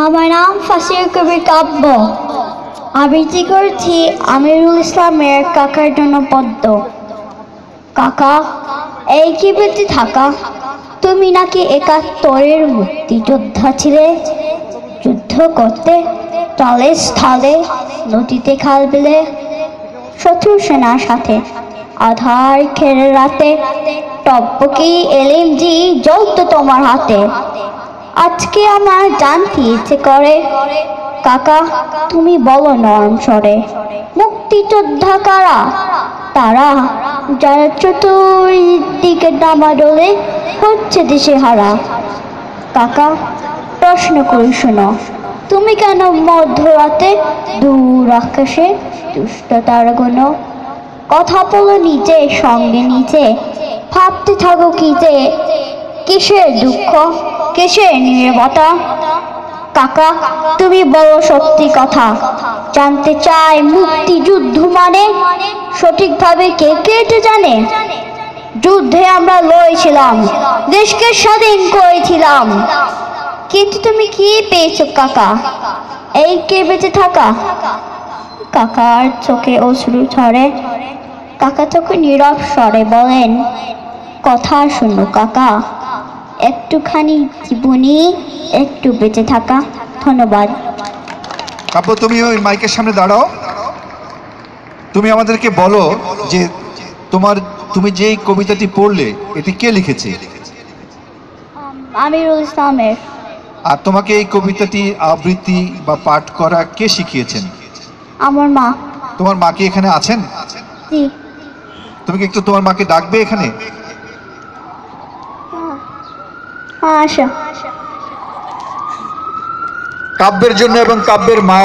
আমার নাম ফাসির কবির কাব্য। আবৃত্তি করছি আমিরুল ইসলামের কাকার জন্য পদ্ম। কাকা, এই কি বেঁচে থাকা, তুমি নাকি ৭১-এর মুক্তিযোদ্ধা ছিলে? যুদ্ধ করতে তলে স্থলে, নদীতে খাল বিলে, শত্রু সেনার সাথে আধার খেরে রাতে, টপকি এলএমজি জ্বলতো তোমার হাতে। আজকে আমার জানতে ইচ্ছে করে, কাকা তুমি বলো নরম স্বরে, মুক্তিযোদ্ধা কারা? তারা যারা চতুর্দিকে ডামাডোলে হচ্ছে দিশে হারা। কাকা প্রশ্ন করি শোনো, তুমি কেন মধ্যরাতে দূর আকাশে দুষ্ট তারাগুলো? কথা বলো নিজে সঙ্গে নিজে, ভাবতে থাকো কি যে, কিসের দুঃখ কিসের নীরবতা? কাকা তুমি বলো সত্যি কথা, জানতে চাই মুক্তিযুদ্ধ মানে সঠিকভাবে কে কে এটা জানে? যুদ্ধে আমরা লড়েছিলাম, দেশকে স্বাধীন করেছিলাম, কিন্তু তুমি কি পেয়েছো কাকা? এই কে বেঁচে থাকা? কাকার চোখে অশ্রু ঝরে, কাকা চোখে নীরব স্বরে বলেন, কথা শুনো কাকা, একটুখানি জীবনী, একটু বেঁচে থাকা। ধন্যবাদ। কাব্য, তুমি ওই মাইকের সামনে দাঁড়াও। তুমি আমাদেরকে বলো যে তুমি যে কবিতাটি পড়লে এটি কে লিখেছে? আমিরুল ইসলামের। আর তোমাকে এই কবিতাটি আবৃত্তি বা পাঠ করা কে শিখিয়েছেন? আমার মা। তোমার মা কি এখানে আছেন? জি। তুমি কি একটু তোমার মাকে ডাকবে এখানে? আসো। কাব্যের জন্য এবং কাব্যের মায়ের